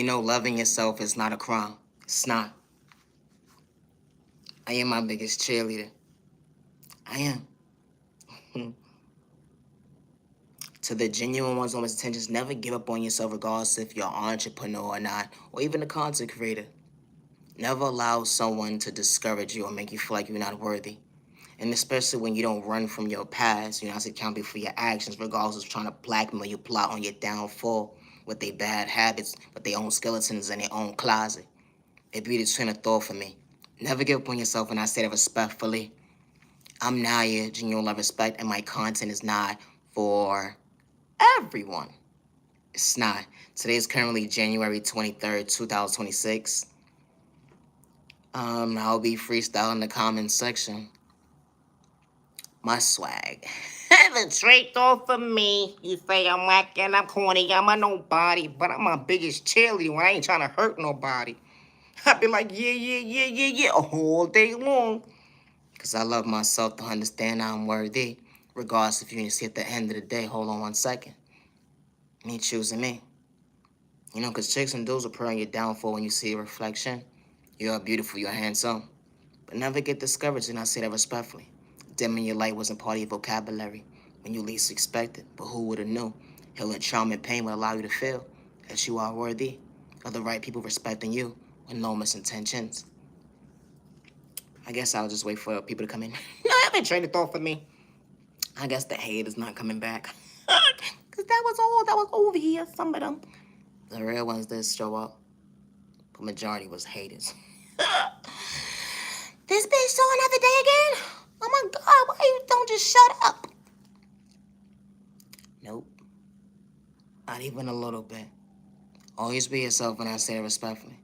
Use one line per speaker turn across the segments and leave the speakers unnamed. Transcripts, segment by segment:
Loving yourself is not a crime. It's not. I am my biggest cheerleader. I am. To the genuine ones on his intentions, never give up on yourself regardless if you're an entrepreneur or not, or even a content creator. Never allow someone to discourage you or make you feel like you're not worthy. And especially when you don't run from your past, you're not accountable for your actions, regardless of trying to blackmail you, plot on your downfall with their bad habits, with their own skeletons in their own closet. It be the train of thought for me. Never give up on yourself, and I say that respectfully. I'm Naya, genuine love, respect, and my content is not for everyone. It's not. Today is currently January 23rd, 2026. I'll be freestyling in the comment section. My swag. The trait off of me. You say I'm whack and I'm corny, I'm a nobody, but I'm my biggest cheerleader when I ain't trying to hurt nobody. I be like, yeah, all day long. Because I love myself to understand I'm worthy. Regardless if you didn't see at the end of the day, hold on 1 second. Me choosing me. Because chicks and dudes will pray on your downfall when you see a reflection. You're beautiful, you're handsome. But never get discouraged, and I say that respectfully. Dimming your light wasn't part of your vocabulary when you least expected. But who would have known? Healing trauma and pain would allow you to feel that you are worthy of the right people respecting you with no misintentions. I guess I'll just wait for people to come in. No, I've been trying to thought for me. I guess the hate is not coming back. Because that was over here, some of them. The real ones did show up. But majority was haters. This bitch saw another day again? Oh my God, why you don't just shut up? Nope. Not even a little bit. Always be yourself, when I say it respectfully.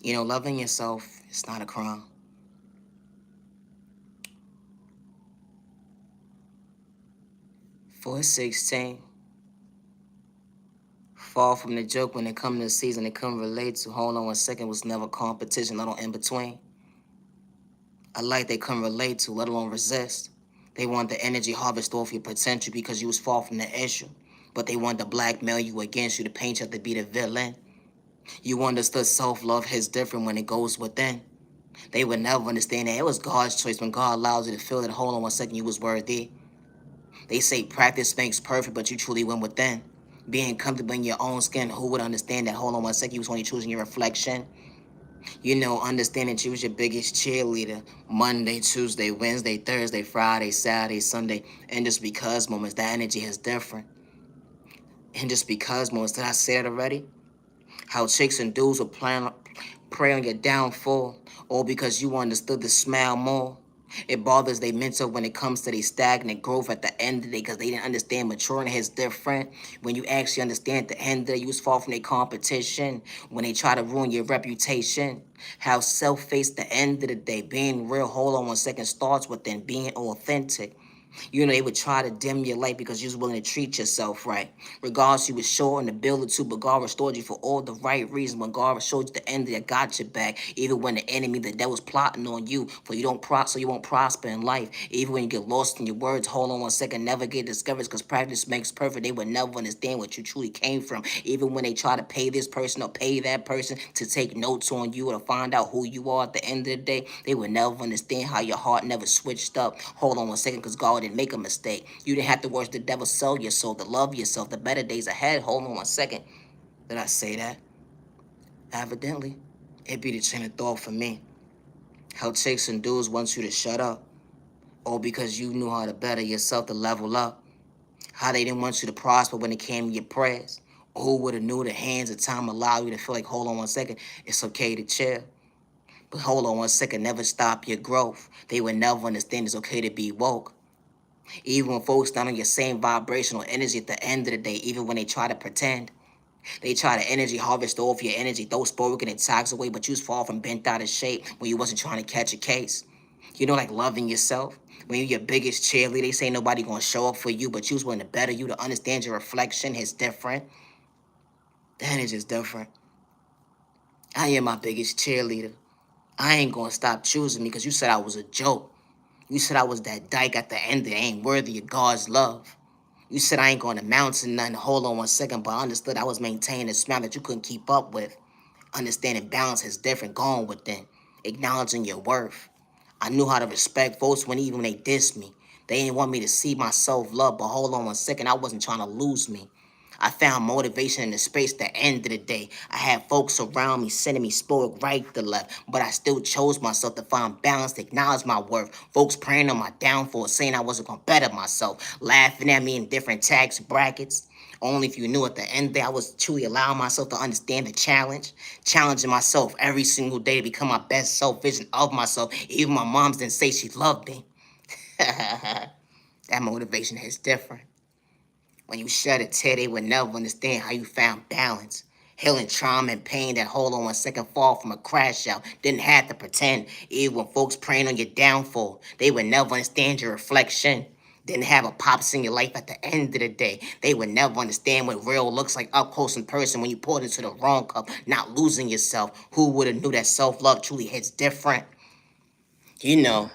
Loving yourself is not a crime. 416. Fall from the joke when it come to the season, it couldn't relate to. Hold on 1 second, was never competition, let alone in between. A light they couldn't relate to, let alone resist. They want the energy harvest off your potential because you was far from the issue. But they want to blackmail you against you to paint you to be the villain. You understood self-love is different when it goes within. They would never understand that it was God's choice when God allows you to feel that, hold on 1 second, you was worthy. They say practice makes perfect, but you truly went within. Being comfortable in your own skin, who would understand that, hold on 1 second, you was only choosing your reflection? Understand that you was your biggest cheerleader. Monday, Tuesday, Wednesday, Thursday, Friday, Saturday, Sunday. And just because moments, that energy is different. And just because moments, did I say it already? How chicks and dudes will prey on your downfall, all because you understood the smile more. It bothers they mental when it comes to their stagnant growth at the end of the day, because they didn't understand maturing is different. When you actually understand at the end of the day, you was far from their competition. When they try to ruin your reputation, how self-faced the end of the day, being real, hold on 1 second, starts within being authentic. They would try to dim your light because you was willing to treat yourself right. Regardless, you was short in the ability to, but God restored you for all the right reasons. When God showed you the end, that got your back. Even when the enemy, the devil's plotting on you, for so you won't prosper in life. Even when you get lost in your words, hold on 1 second, never get discouraged, because practice makes perfect. They would never understand what you truly came from. Even when they try to pay this person or pay that person to take notes on you or to find out who you are at the end of the day, they would never understand how your heart never switched up. Hold on 1 second, because God didn't make a mistake. You didn't have to watch the devil sell your soul, to love yourself, the better days ahead. Hold on 1 second. Did I say that? Evidently. It be the chain of thought for me. How chicks and dudes want you to shut up, all because you knew how to better yourself, to level up. How they didn't want you to prosper when it came to your prayers. Who would have knew the hands of time allow you to feel like, hold on 1 second, it's okay to chill. But hold on 1 second, never stop your growth. They would never understand it's okay to be woke. Even when folks not on your same vibrational energy at the end of the day, even when they try to pretend. They try to energy harvest off your energy, throw spoken and toxic away, but you was far from bent out of shape when you wasn't trying to catch a case. Like loving yourself. When you're your biggest cheerleader, they say nobody gonna show up for you, but you was willing to better you, to understand your reflection is different. The energy is different. I am my biggest cheerleader. I ain't gonna stop choosing me because you said I was a joke. You said I was that dyke at the end that ain't worthy of God's love. You said I ain't going to amount to nothing. Hold on 1 second, but I understood I was maintaining a smile that you couldn't keep up with. Understanding balance is different, going within, acknowledging your worth. I knew how to respect folks when even when they dissed me. They didn't want me to see my self-love, but hold on one second, I wasn't trying to lose me. I found motivation in the space at the end of the day. I had folks around me sending me spoke right to left, but I still chose myself to find balance, to acknowledge my worth. Folks praying on my downfall, saying I wasn't gonna better myself, laughing at me in different tax brackets. Only if you knew at the end of the day I was truly allowing myself to understand the challenge, challenging myself every single day to become my best self vision of myself. Even my moms didn't say she loved me. That motivation is different. When you shed a tear, they would never understand how you found balance. Healing trauma and pain that hold on one second fall from a crash out. Didn't have to pretend. Even when folks praying on your downfall, they would never understand your reflection. Didn't have a pops in your life at the end of the day. They would never understand what real looks like up close in person when you poured into the wrong cup, not losing yourself. Who would have knew that self-love truly hits different? You know,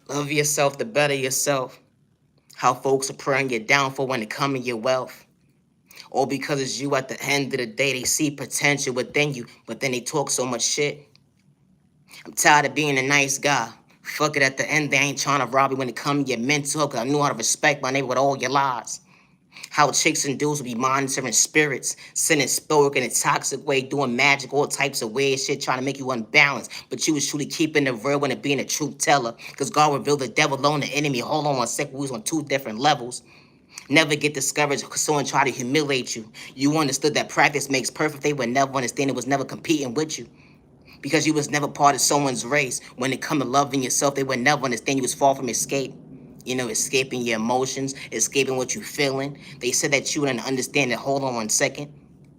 love yourself to better yourself. How folks are praying your downfall when it comes to your wealth. Or because it's you at the end of the day, they see potential within you, but then they talk so much shit. I'm tired of being a nice guy. Fuck it, at the end, they ain't trying to rob you when it comes to your mental, because I knew how to respect my neighbor with all your lies. How chicks and dudes will be monitoring spirits, sending spoke in a toxic way, doing magic, all types of weird shit, trying to make you unbalanced. But you was truly keeping the real when it being a truth teller. Because God revealed the devil alone, the enemy. Hold on one second, we was on two different levels. Never get discouraged because someone tried to humiliate you. You understood that practice makes perfect. They would never understand it was never competing with you. Because you was never part of someone's race. When it come to loving yourself, they would never understand you was far from escape. You know, escaping your emotions, escaping what you feeling. They said that you wouldn't understand that, hold on one second,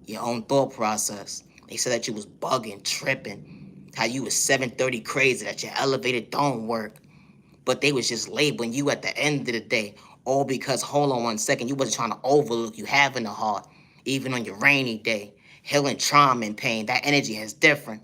your own thought process. They said that you was bugging, tripping, how you was 730 crazy, that your elevator don't work. But they was just labeling you at the end of the day. All because, hold on one second, you wasn't trying to overlook you having a heart. Even on your rainy day. Healing trauma and pain, that energy is different.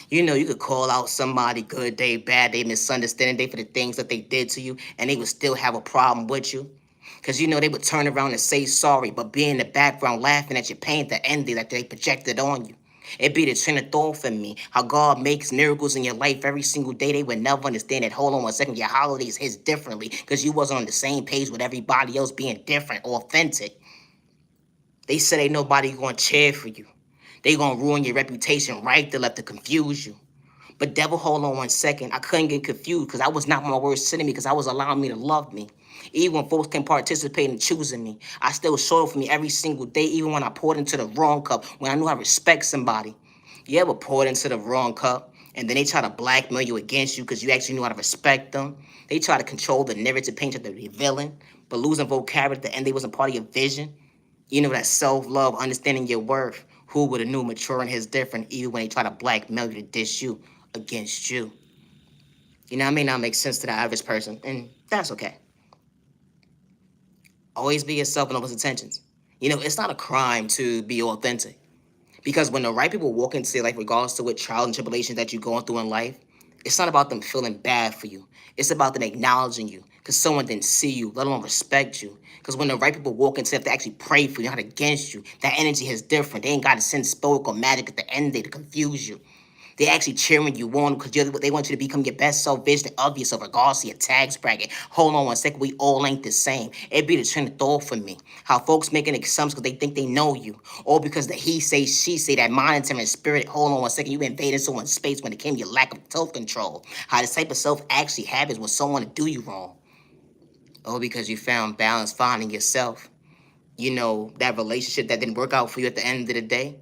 You know, you could call out somebody good day, bad day, misunderstanding day for the things that they did to you, and they would still have a problem with you. Because you know they would turn around and say sorry, but be in the background laughing at your pain, the ending that they projected on you. It be the train of thought for me, how God makes miracles in your life every single day. They would never understand that. Hold on one second, your holidays hits differently because you wasn't on the same page with everybody else being different or authentic. They said ain't nobody gonna cheer for you. They gonna ruin your reputation right to left to confuse you. But devil, hold on one second. I couldn't get confused because I was not my worst enemy because I was allowing me to love me. Even when folks can participate in choosing me, I still showed up for me every single day, even when I poured into the wrong cup, when I knew how to respect somebody. You ever poured into the wrong cup and then they try to blackmail you against you because you actually knew how to respect them? They try to control the narrative, paint you to be a villain, but losing vocabulary at the end, they wasn't part of your vision. You know, that self-love, understanding your worth. Who would have knew maturing is different even when they try to blackmail you to dish you against you? You know, it may not make sense to the average person, and that's okay. Always be yourself and open intentions. You know, it's not a crime to be authentic. Because when the right people walk into your life, regardless to what trials and tribulations that you're going through in life, it's not about them feeling bad for you. It's about them acknowledging you because someone didn't see you, let alone respect you. Because when the right people walk into it, they actually pray for you, not against you. That energy is different. They ain't got to send spoke or magic at the end of the day to confuse you. They actually cheering you on because they want you to become your best self vision of yourself, regardless of your tax bracket. Hold on one second, we all ain't the same. It be the trend of thought for me. How folks making assumptions because they think they know you, or because the he say, she say, that monitoring spirit. Hold on one second, you invading someone's space when it came to your lack of self control. How this type of self actually happens when someone to do you wrong, or because you found balance finding yourself. You know, that relationship that didn't work out for you at the end of the day,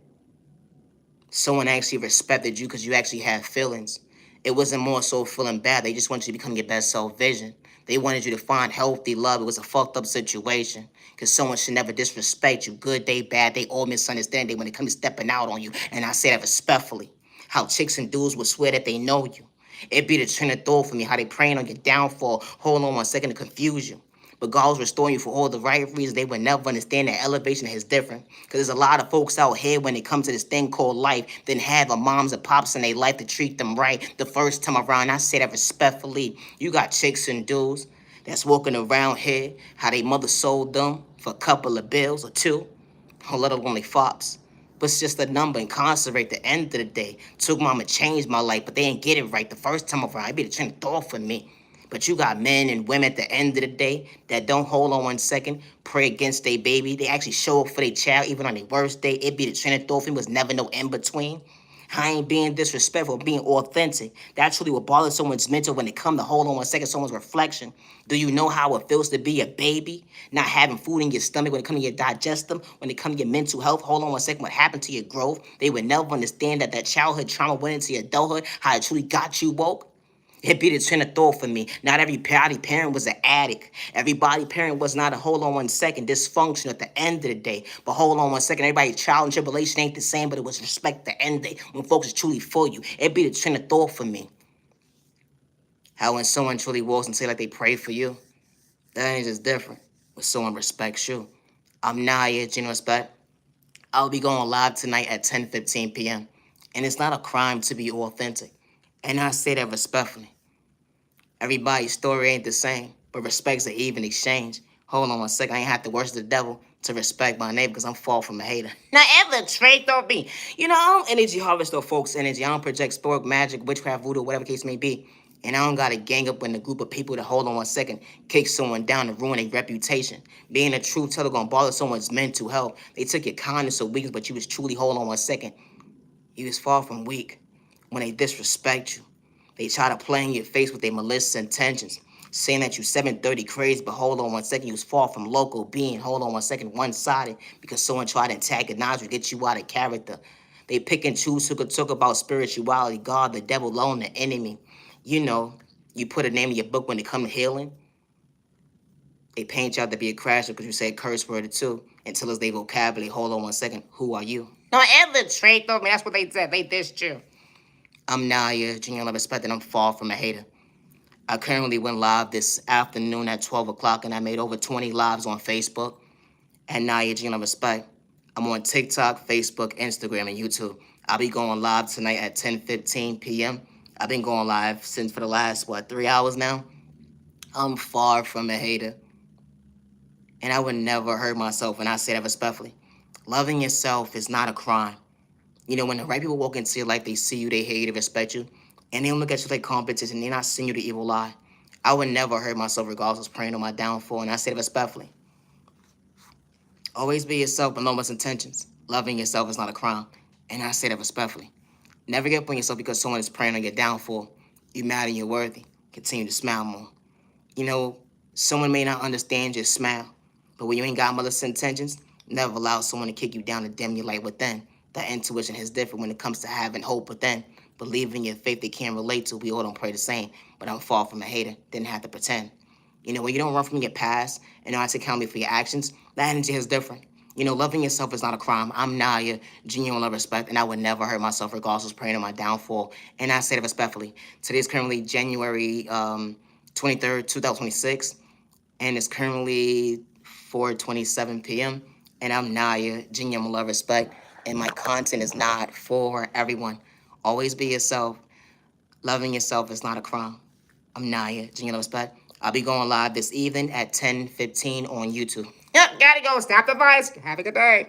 someone actually respected you because you actually had feelings. It wasn't more so feeling bad. They just wanted you to become your best self vision. They wanted you to find healthy love. It was a fucked up situation because someone should never disrespect you. Good day, bad day, all misunderstand day when it comes to stepping out on you. And I say that respectfully. How chicks and dudes would swear that they know you. It be the trend of thought for me, how they praying on your downfall. Hold on one second to confuse you. But God's restoring you for all the right reasons. They would never understand that elevation is different. Because there's a lot of folks out here when it comes to this thing called life, then have a moms and pops in their life to treat them right the first time around. I say that respectfully. You got chicks and dudes that's walking around here, how they mother sold them for a couple of bills or two, or let alone they fops. was just a number, incarcerate at the end of the day. Took mama changed my life, but they ain't get it right the first time around. It be the train of thought for me. But you got men and women at the end of the day that don't hold on 1 second, pray against their baby. They actually show up for their child even on their worst day. It be the train of thought for me, was never no in between. I ain't being disrespectful, being authentic. That's really what bothers someone's mental when it come to hold on 1 second, someone's reflection. Do you know how it feels to be a baby? Not having food in your stomach when it comes to your digestion, when it comes to your mental health. Hold on 1 second, what happened to your growth? They would never understand that childhood trauma went into your adulthood, how it truly got you woke. It be the train of thought for me. Not every body parent was an addict. Every body parent was not a hold on 1 second dysfunction at the end of the day. But hold on 1 second, everybody's trial and tribulation ain't the same, but it was respect at the end of the day when folks are truly for you. It be the train of thought for me. How when someone truly walks and say like they pray for you, that ain't just different. When someone respects you. I'm Naya, Gino Respect. I'll be going live tonight at 10:15 p.m. And it's not a crime to be authentic. And I say that respectfully. Everybody's story ain't the same, but respect's an even exchange. Hold on 1 second, I ain't have to worship the devil to respect my neighbor because I'm far from a hater. Not ever trait on me. You know, I don't energy harvest or folks' energy. I don't project sport, magic, witchcraft, voodoo, whatever case may be. And I don't got to gang up with a group of people to hold on 1 second, kick someone down and ruin their reputation. Being a truth teller gonna bother someone's mental health. They took your kindness or weakness, but you was truly hold on 1 second. You was far from weak when they disrespect you. They try to play in your face with their malicious intentions, saying that you 730 crazy, but hold on 1 second, you was far from local being. Hold on 1 second, one-sided, because someone tried to antagonize you, get you out of character. They pick and choose who could talk about spirituality, God, the devil, alone, the enemy. You know, you put a name in your book when it comes to healing. They paint you out to be a crasher because you say a curse word or two until it's their vocabulary. Hold on 1 second, who are you? No, ever trait though, man. That's what they said. They dissed you. I'm Naya, Junior Love Respect, and I'm far from a hater. I currently went live this afternoon at 12 o'clock, and I made over 20 lives on Facebook at Naya, Junior Love Respect. I'm on TikTok, Facebook, Instagram, and YouTube. I'll be going live tonight at 10:15 p.m. I've been going live since for the last, 3 hours now? I'm far from a hater. And I would never hurt myself, and I say that respectfully. Loving yourself is not a crime. You know, when the right people walk into your life, they see you, they hate you, they respect you, and they don't look at you like competition, they're not seeing you the evil lie. I would never hurt myself regardless of praying on my downfall, and I say it respectfully. Always be yourself but no one's intentions. Loving yourself is not a crime, and I say that respectfully. Never give up on yourself because someone is praying on your downfall. You're mad and you're worthy. Continue to smile more. You know, someone may not understand your smile, but when you ain't got malicious intentions, never allow someone to kick you down and dim your light within. That intuition is different when it comes to having hope within. Believing in your faith they can't relate to. We all don't pray the same, but I'm far from a hater. Didn't have to pretend. You know, when you don't run from your past and don't have to account for your actions, that energy is different. You know, loving yourself is not a crime. I'm Naya, genuine love, respect, and I would never hurt myself regardless of praying on my downfall. And I say that respectfully. Today is currently January 23rd, 2026, and it's currently 4:27 p.m. And I'm Naya, genuine love, respect, and my content is not for everyone. Always be yourself. Loving yourself is not a crime. I'm Naya, genuine love, respect. I'll be going live this evening at 10:15 on YouTube. Yep, gotta go. Stop the vice. Have a good day.